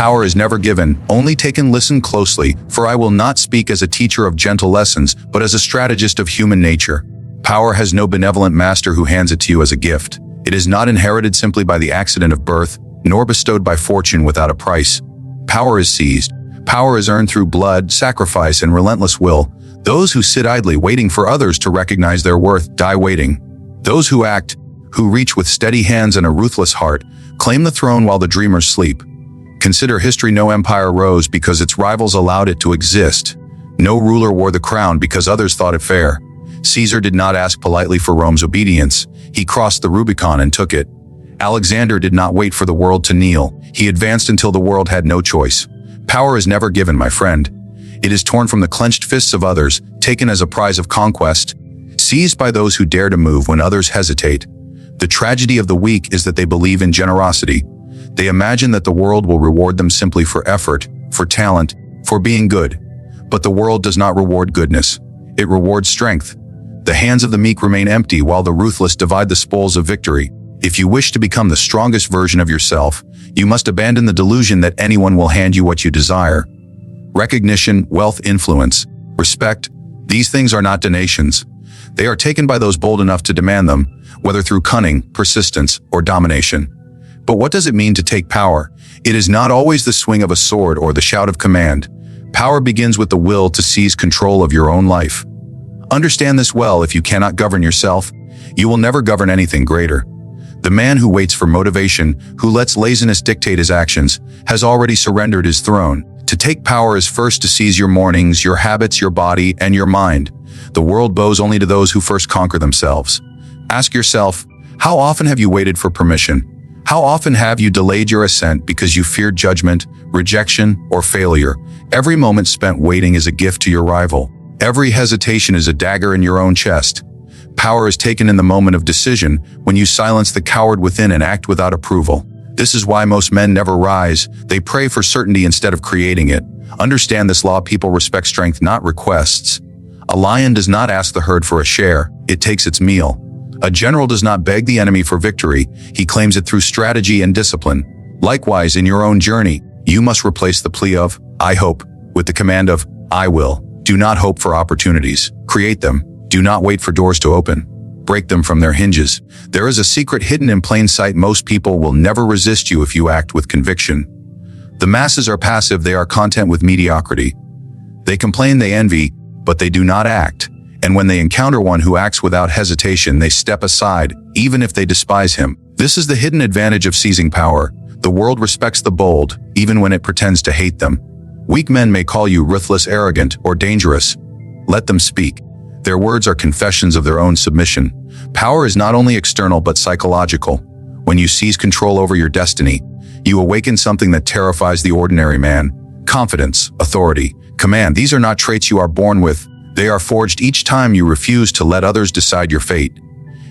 Power is never given, only taken. Listen closely, for I will not speak as a teacher of gentle lessons, but as a strategist of human nature. Power has no benevolent master who hands it to you as a gift. It is not inherited simply by the accident of birth, nor bestowed by fortune without a price. Power is seized. Power is earned through blood, sacrifice, and relentless will. Those who sit idly waiting for others to recognize their worth die waiting. Those who act, who reach with steady hands and a ruthless heart, claim the throne while the dreamers sleep. Consider history. No empire rose because its rivals allowed it to exist. No ruler wore the crown because others thought it fair. Caesar did not ask politely for Rome's obedience. He crossed the Rubicon and took it. Alexander did not wait for the world to kneel. He advanced until the world had no choice. Power is never given, my friend. It is torn from the clenched fists of others, taken as a prize of conquest, seized by those who dare to move when others hesitate. The tragedy of the weak is that they believe in generosity. They imagine that the world will reward them simply for effort, for talent, for being good. But the world does not reward goodness. It rewards strength. The hands of the meek remain empty while the ruthless divide the spoils of victory. If you wish to become the strongest version of yourself, you must abandon the delusion that anyone will hand you what you desire. Recognition, wealth, influence, respect, these things are not donations. They are taken by those bold enough to demand them, whether through cunning, persistence, or domination. But what does it mean to take power? It is not always the swing of a sword or the shout of command. Power begins with the will to seize control of your own life. Understand this well. If you cannot govern yourself, you will never govern anything greater. The man who waits for motivation, who lets laziness dictate his actions, has already surrendered his throne. To take power is first to seize your mornings, your habits, your body, and your mind. The world bows only to those who first conquer themselves. Ask yourself, how often have you waited for permission? How often have you delayed your assent because you feared judgment, rejection, or failure? Every moment spent waiting is a gift to your rival. Every hesitation is a dagger in your own chest. Power is taken in the moment of decision, when you silence the coward within and act without approval. This is why most men never rise. They pray for certainty instead of creating it. Understand this law: people respect strength, not requests. A lion does not ask the herd for a share, it takes its meal. A general does not beg the enemy for victory, he claims it through strategy and discipline. Likewise, in your own journey, you must replace the plea of, "I hope," with the command of, "I will." Do not hope for opportunities, create them. Do not wait for doors to open. Break them from their hinges. There is a secret hidden in plain sight. Most people will never resist you if you act with conviction. The masses are passive, they are content with mediocrity. They complain, they envy, but they do not act. And when they encounter one who acts without hesitation, they step aside, even if they despise him. This is the hidden advantage of seizing power. The world respects the bold, even when it pretends to hate them. Weak men may call you ruthless, arrogant, or dangerous. Let them speak. Their words are confessions of their own submission. Power is not only external but psychological. When you seize control over your destiny, you awaken something that terrifies the ordinary man. Confidence, authority, command. These are not traits you are born with. They are forged each time you refuse to let others decide your fate.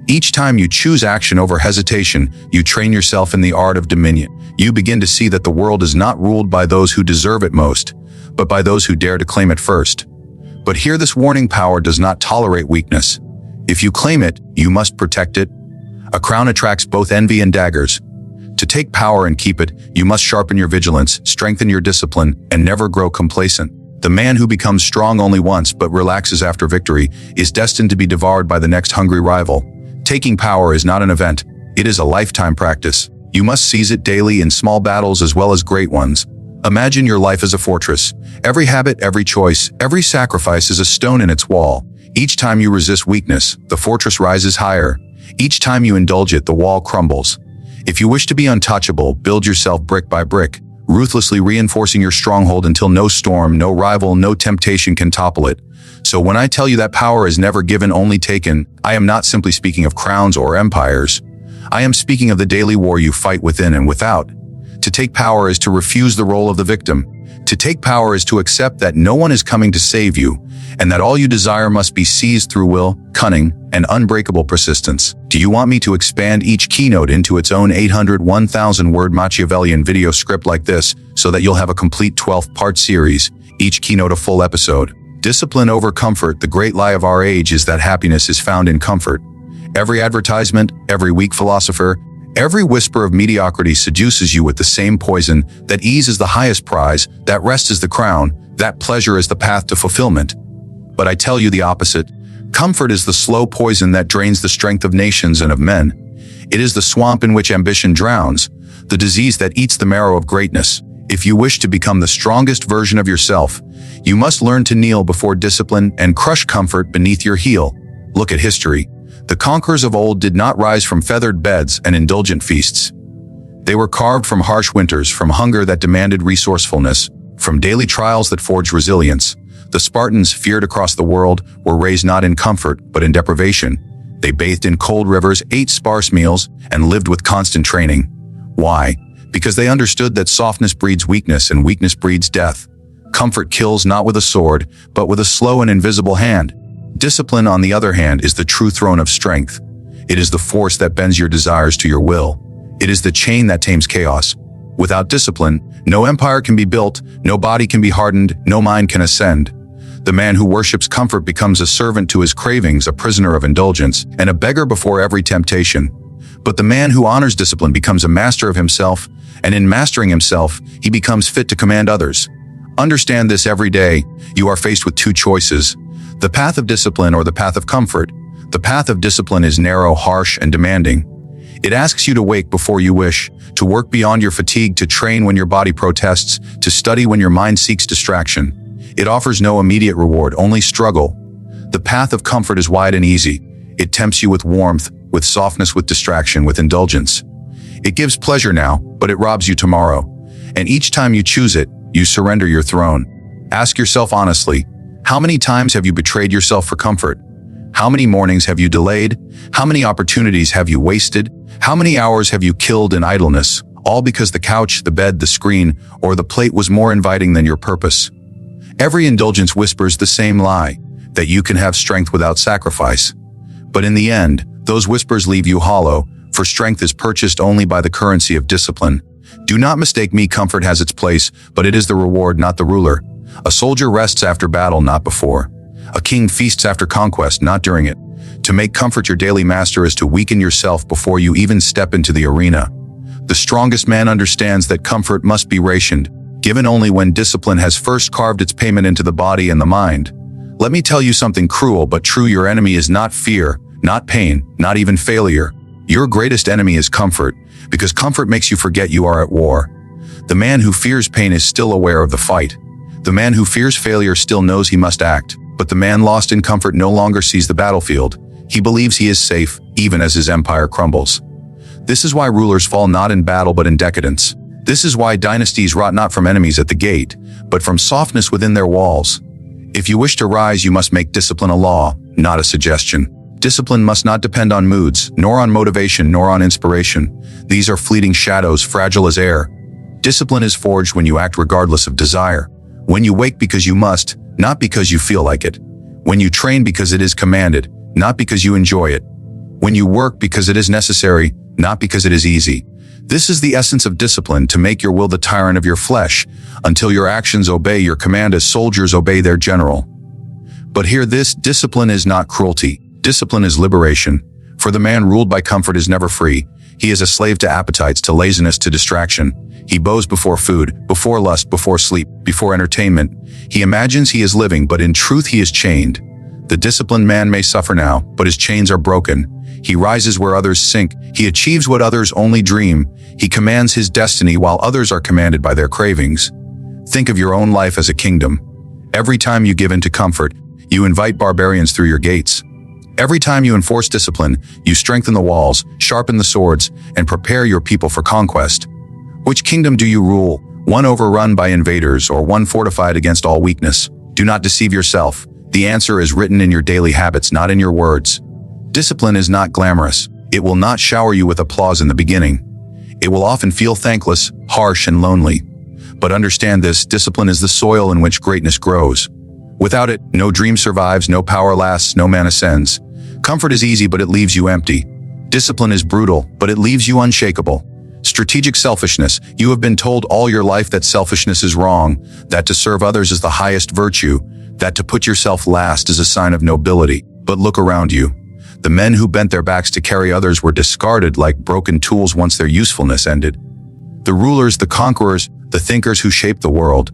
Each time you choose action over hesitation, you train yourself in the art of dominion. You begin to see that the world is not ruled by those who deserve it most, but by those who dare to claim it first. But hear this warning: power does not tolerate weakness. If you claim it, you must protect it. A crown attracts both envy and daggers. To take power and keep it, you must sharpen your vigilance, strengthen your discipline, and never grow complacent. The man who becomes strong only once but relaxes after victory is destined to be devoured by the next hungry rival. Taking power is not an event, it is a lifetime practice. You must seize it daily in small battles as well as great ones. Imagine your life as a fortress. Every habit, every choice, every sacrifice is a stone in its wall. Each time you resist weakness, the fortress rises higher. Each time you indulge it, the wall crumbles. If you wish to be untouchable, build yourself brick by brick, ruthlessly reinforcing your stronghold until no storm, no rival, no temptation can topple it. So when I tell you that power is never given, only taken, I am not simply speaking of crowns or empires. I am speaking of the daily war you fight within and without. To take power is to refuse the role of the victim. To take power is to accept that no one is coming to save you, and that all you desire must be seized through will, cunning, and unbreakable persistence. Do you want me to expand each keynote into its own 1,000-word Machiavellian video script like this, so that you'll have a complete 12-part series, each keynote a full episode? Discipline over comfort. The great lie of our age is that happiness is found in comfort. Every advertisement, every weak philosopher, Every whisper of mediocrity seduces you with the same poison, that ease is the highest prize, that rest is the crown, that pleasure is the path to fulfillment. But I tell you the opposite. Comfort is the slow poison that drains the strength of nations and of men. It is the swamp in which ambition drowns, the disease that eats the marrow of greatness. If you wish to become the strongest version of yourself, you must learn to kneel before discipline and crush comfort beneath your heel. Look at history. The conquerors of old did not rise from feathered beds and indulgent feasts. They were carved from harsh winters, from hunger that demanded resourcefulness, from daily trials that forged resilience. The Spartans, feared across the world, were raised not in comfort, but in deprivation. They bathed in cold rivers, ate sparse meals, and lived with constant training. Why? Because they understood that softness breeds weakness and weakness breeds death. Comfort kills not with a sword, but with a slow and invisible hand. Discipline, on the other hand, is the true throne of strength. It is the force that bends your desires to your will. It is the chain that tames chaos. Without discipline, no empire can be built, no body can be hardened, no mind can ascend. The man who worships comfort becomes a servant to his cravings, a prisoner of indulgence, and a beggar before every temptation. But the man who honors discipline becomes a master of himself, and in mastering himself, he becomes fit to command others. Understand this every day. You are faced with two choices: the path of discipline or the path of comfort. The path of discipline is narrow, harsh, and demanding. It asks you to wake before you wish, to work beyond your fatigue, to train when your body protests, to study when your mind seeks distraction. It offers no immediate reward, only struggle. The path of comfort is wide and easy. It tempts you with warmth, with softness, with distraction, with indulgence. It gives pleasure now, but it robs you tomorrow. And each time you choose it, you surrender your throne. Ask yourself honestly, how many times have you betrayed yourself for comfort? How many mornings have you delayed? How many opportunities have you wasted? How many hours have you killed in idleness, all because the couch, the bed, the screen, or the plate was more inviting than your purpose? Every indulgence whispers the same lie, that you can have strength without sacrifice. But in the end, those whispers leave you hollow, for strength is purchased only by the currency of discipline. Do not mistake me, comfort has its place, but it is the reward, not the ruler. A soldier rests after battle, not before. A king feasts after conquest, not during it. To make comfort your daily master is to weaken yourself before you even step into the arena. The strongest man understands that comfort must be rationed, given only when discipline has first carved its payment into the body and the mind. Let me tell you something cruel but true: your enemy is not fear, not pain, not even failure. Your greatest enemy is comfort, because comfort makes you forget you are at war. The man who fears pain is still aware of the fight. The man who fears failure still knows he must act, but the man lost in comfort no longer sees the battlefield. He believes he is safe, even as his empire crumbles. This is why rulers fall not in battle but in decadence. This is why dynasties rot not from enemies at the gate, but from softness within their walls. If you wish to rise, you must make discipline a law, not a suggestion. Discipline must not depend on moods, nor on motivation, nor on inspiration. These are fleeting shadows, fragile as air. Discipline is forged when you act regardless of desire. When you wake because you must, not because you feel like it. When you train because it is commanded, not because you enjoy it. When you work because it is necessary, not because it is easy. This is the essence of discipline: to make your will the tyrant of your flesh, until your actions obey your command as soldiers obey their general. But hear this: discipline is not cruelty. Discipline is liberation. For the man ruled by comfort is never free. He is a slave to appetites, to laziness, to distraction. He bows before food, before lust, before sleep, before entertainment. He imagines he is living, but in truth he is chained. The disciplined man may suffer now, but his chains are broken. He rises where others sink. He achieves what others only dream. He commands his destiny while others are commanded by their cravings. Think of your own life as a kingdom. Every time you give in to comfort, you invite barbarians through your gates. Every time you enforce discipline, you strengthen the walls, sharpen the swords, and prepare your people for conquest. Which kingdom do you rule? One overrun by invaders, or one fortified against all weakness? Do not deceive yourself. The answer is written in your daily habits, not in your words. Discipline is not glamorous. It will not shower you with applause in the beginning. It will often feel thankless, harsh, and lonely. But understand this: discipline is the soil in which greatness grows. Without it, no dream survives, no power lasts, no man ascends. Comfort is easy, but it leaves you empty. Discipline is brutal, but it leaves you unshakable. Strategic selfishness: you have been told all your life that selfishness is wrong, that to serve others is the highest virtue, that to put yourself last is a sign of nobility. But look around you. The men who bent their backs to carry others were discarded like broken tools once their usefulness ended. The rulers, the conquerors, the thinkers who shaped the world,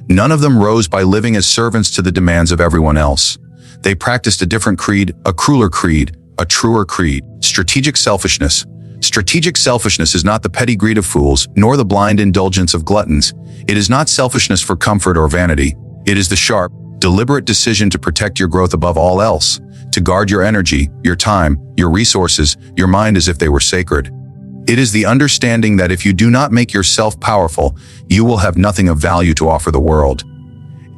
none of them rose by living as servants to the demands of everyone else. They practiced a different creed, a crueler creed, a truer creed: strategic selfishness. Strategic selfishness is not the petty greed of fools, nor the blind indulgence of gluttons. It is not selfishness for comfort or vanity. It is the sharp, deliberate decision to protect your growth above all else, to guard your energy, your time, your resources, your mind as if they were sacred. It is the understanding that if you do not make yourself powerful, you will have nothing of value to offer the world.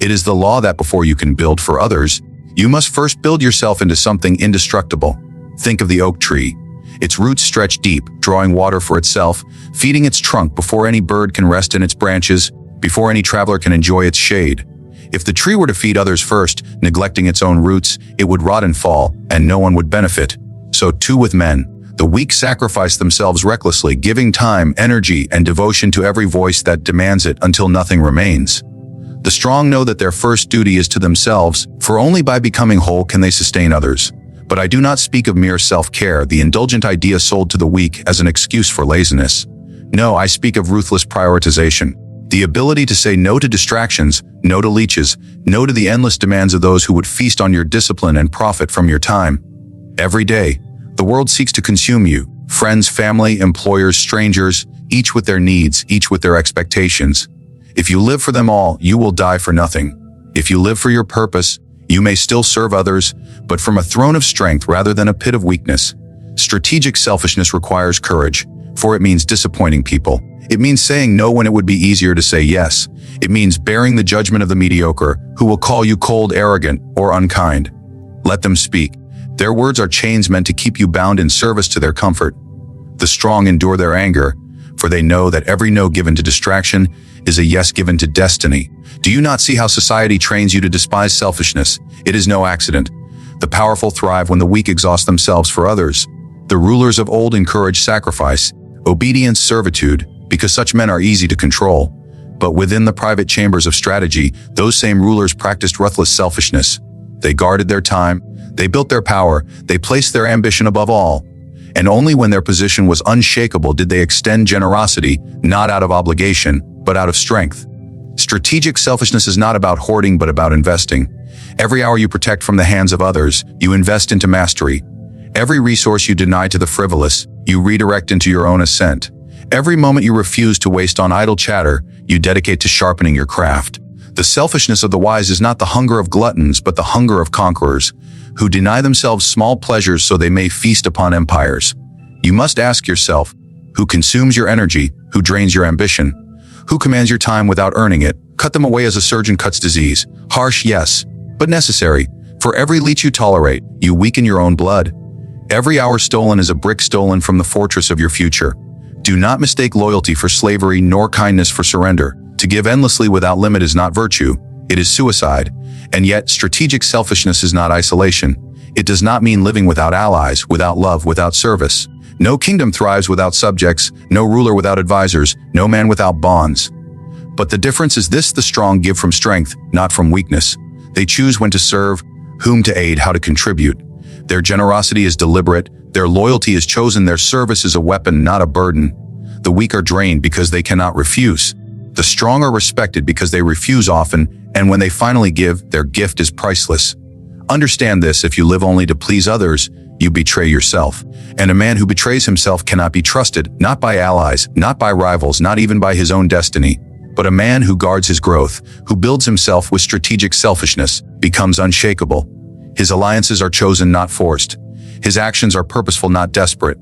It is the law that before you can build for others, you must first build yourself into something indestructible. Think of the oak tree. Its roots stretch deep, drawing water for itself, feeding its trunk before any bird can rest in its branches, before any traveler can enjoy its shade. If the tree were to feed others first, neglecting its own roots, it would rot and fall, and no one would benefit. So too with men. The weak sacrifice themselves recklessly, giving time, energy, and devotion to every voice that demands it until nothing remains. The strong know that their first duty is to themselves, for only by becoming whole can they sustain others. But I do not speak of mere self-care, the indulgent idea sold to the weak as an excuse for laziness. No, I speak of ruthless prioritization. The ability to say no to distractions, no to leeches, no to the endless demands of those who would feast on your discipline and profit from your time. Every day, the world seeks to consume you. Friends, family, employers, strangers, each with their needs, each with their expectations. If you live for them all, you will die for nothing. If you live for your purpose, you may still serve others, but from a throne of strength rather than a pit of weakness. Strategic selfishness requires courage, for it means disappointing people. It means saying no when it would be easier to say yes. It means bearing the judgment of the mediocre, who will call you cold, arrogant, or unkind. Let them speak. Their words are chains meant to keep you bound in service to their comfort. The strong endure their anger, for they know that every no given to distraction is a yes given to destiny. Do you not see how society trains you to despise selfishness? It is no accident. The powerful thrive when the weak exhaust themselves for others. The rulers of old encouraged sacrifice, obedience, servitude, because such men are easy to control. But within the private chambers of strategy, those same rulers practiced ruthless selfishness. They guarded their time, they built their power, they placed their ambition above all. And only when their position was unshakable did they extend generosity, not out of obligation, but out of strength. Strategic selfishness is not about hoarding, but about investing. Every hour you protect from the hands of others, you invest into mastery. Every resource you deny to the frivolous, you redirect into your own ascent. Every moment you refuse to waste on idle chatter, you dedicate to sharpening your craft. The selfishness of the wise is not the hunger of gluttons, but the hunger of conquerors, who deny themselves small pleasures so they may feast upon empires. You must ask yourself, who consumes your energy, who drains your ambition, who commands your time without earning it? Cut them away as a surgeon cuts disease. Harsh, yes, but necessary. For every leech you tolerate, you weaken your own blood. Every hour stolen is a brick stolen from the fortress of your future. Do not mistake loyalty for slavery, nor kindness for surrender. To give endlessly without limit is not virtue, it is suicide. And yet, strategic selfishness is not isolation. It does not mean living without allies, without love, without service. No kingdom thrives without subjects, no ruler without advisors, no man without bonds. But the difference is this: the strong give from strength, not from weakness. They choose when to serve, whom to aid, how to contribute. Their generosity is deliberate, their loyalty is chosen, their service is a weapon, not a burden. The weak are drained because they cannot refuse. The strong are respected because they refuse often, and when they finally give, their gift is priceless. Understand this: if you live only to please others, you betray yourself. And a man who betrays himself cannot be trusted, not by allies, not by rivals, not even by his own destiny. But a man who guards his growth, who builds himself with strategic selfishness, becomes unshakable. His alliances are chosen, not forced. His actions are purposeful, not desperate.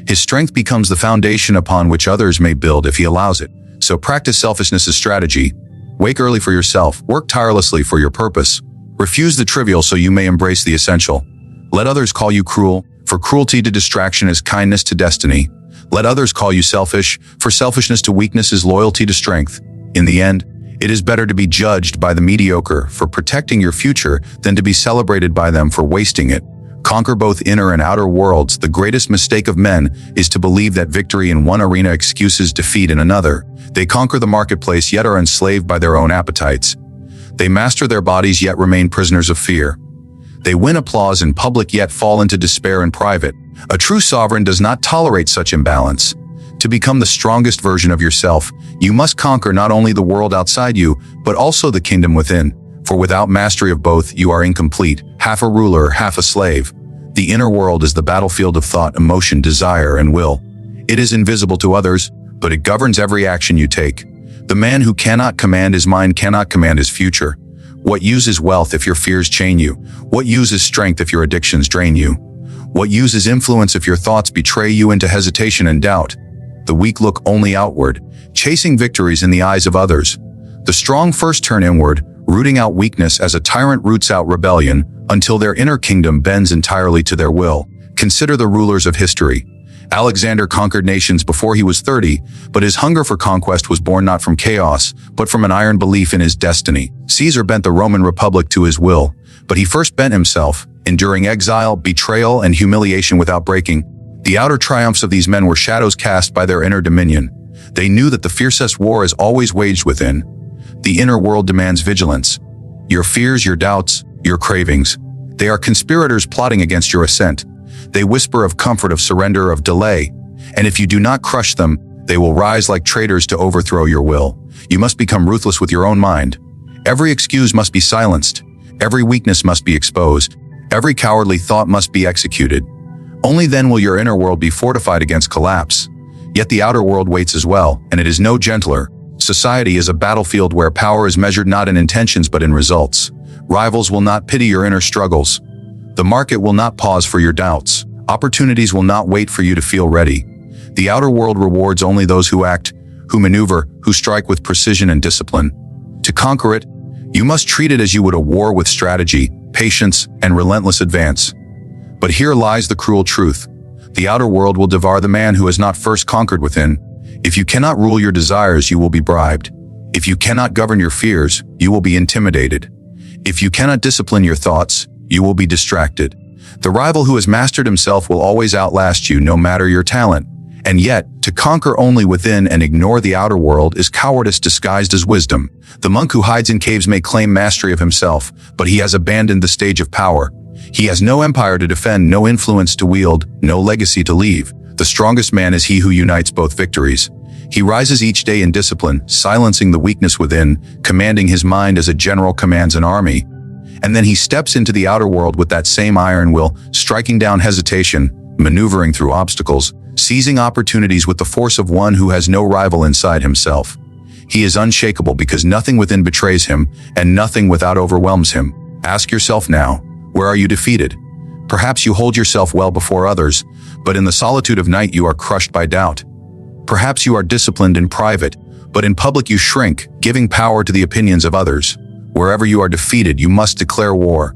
His strength becomes the foundation upon which others may build if he allows it. So practice selfishness as strategy. Wake early for yourself, work tirelessly for your purpose. Refuse the trivial so you may embrace the essential. Let others call you cruel, for cruelty to distraction is kindness to destiny. Let others call you selfish, for selfishness to weakness is loyalty to strength. In the end, it is better to be judged by the mediocre for protecting your future than to be celebrated by them for wasting it. Conquer both inner and outer worlds. The greatest mistake of men is to believe that victory in one arena excuses defeat in another. They conquer the marketplace yet are enslaved by their own appetites. They master their bodies yet remain prisoners of fear. They win applause in public yet fall into despair in private. A true sovereign does not tolerate such imbalance. To become the strongest version of yourself, you must conquer not only the world outside you, but also the kingdom within. For without mastery of both, you are incomplete, half a ruler, half a slave. The inner world is the battlefield of thought, emotion, desire, and will. It is invisible to others, but it governs every action you take. The man who cannot command his mind cannot command his future. What use is wealth if your fears chain you? What use is strength if your addictions drain you? What use is influence if your thoughts betray you into hesitation and doubt? The weak look only outward, chasing victories in the eyes of others. The strong first turn inward, rooting out weakness as a tyrant roots out rebellion, until their inner kingdom bends entirely to their will. Consider the rulers of history. Alexander conquered nations before he was 30, but his hunger for conquest was born not from chaos, but from an iron belief in his destiny. Caesar bent the Roman Republic to his will, but he first bent himself, enduring exile, betrayal, and humiliation without breaking. The outer triumphs of these men were shadows cast by their inner dominion. They knew that the fiercest war is always waged within. The inner world demands vigilance. Your fears, your doubts, your cravings. They are conspirators plotting against your ascent. They whisper of comfort, of surrender, of delay. And if you do not crush them, they will rise like traitors to overthrow your will. You must become ruthless with your own mind. Every excuse must be silenced. Every weakness must be exposed. Every cowardly thought must be executed. Only then will your inner world be fortified against collapse. Yet the outer world waits as well, and it is no gentler. Society is a battlefield where power is measured not in intentions but in results. Rivals will not pity your inner struggles. The market will not pause for your doubts. Opportunities will not wait for you to feel ready. The outer world rewards only those who act, who maneuver, who strike with precision and discipline. To conquer it, you must treat it as you would a war, with strategy, patience, and relentless advance. But here lies the cruel truth. The outer world will devour the man who has not first conquered within. If you cannot rule your desires, you will be bribed. If you cannot govern your fears, you will be intimidated. If you cannot discipline your thoughts, you will be distracted. The rival who has mastered himself will always outlast you, no matter your talent. And yet, to conquer only within and ignore the outer world is cowardice disguised as wisdom. The monk who hides in caves may claim mastery of himself, but he has abandoned the stage of power. He has no empire to defend, no influence to wield, no legacy to leave. The strongest man is he who unites both victories. He rises each day in discipline, silencing the weakness within, commanding his mind as a general commands an army. And then he steps into the outer world with that same iron will, striking down hesitation, maneuvering through obstacles, seizing opportunities with the force of one who has no rival inside himself. He is unshakable because nothing within betrays him, and nothing without overwhelms him. Ask yourself now, where are you defeated? Perhaps you hold yourself well before others, but in the solitude of night you are crushed by doubt. Perhaps you are disciplined in private, but in public you shrink, giving power to the opinions of others. Wherever you are defeated, you must declare war.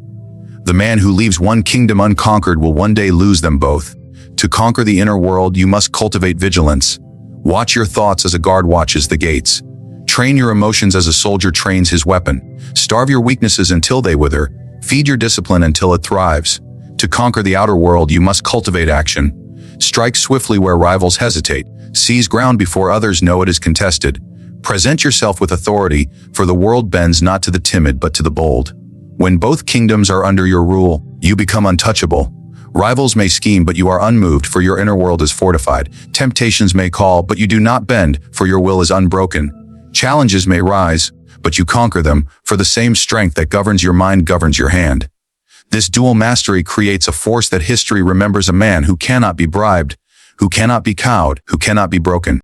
The man who leaves one kingdom unconquered will one day lose them both. To conquer the inner world, you must cultivate vigilance. Watch your thoughts as a guard watches the gates. Train your emotions as a soldier trains his weapon. Starve your weaknesses until they wither. Feed your discipline until it thrives. To conquer the outer world, you must cultivate action. Strike swiftly where rivals hesitate. Seize ground before others know it is contested. Present yourself with authority, for the world bends not to the timid but to the bold. When both kingdoms are under your rule, you become untouchable. Rivals may scheme, but you are unmoved, for your inner world is fortified. Temptations may call, but you do not bend, for your will is unbroken. Challenges may rise, but you conquer them, for the same strength that governs your mind governs your hand. This dual mastery creates a force that history remembers: a man who cannot be bribed, who cannot be cowed, who cannot be broken.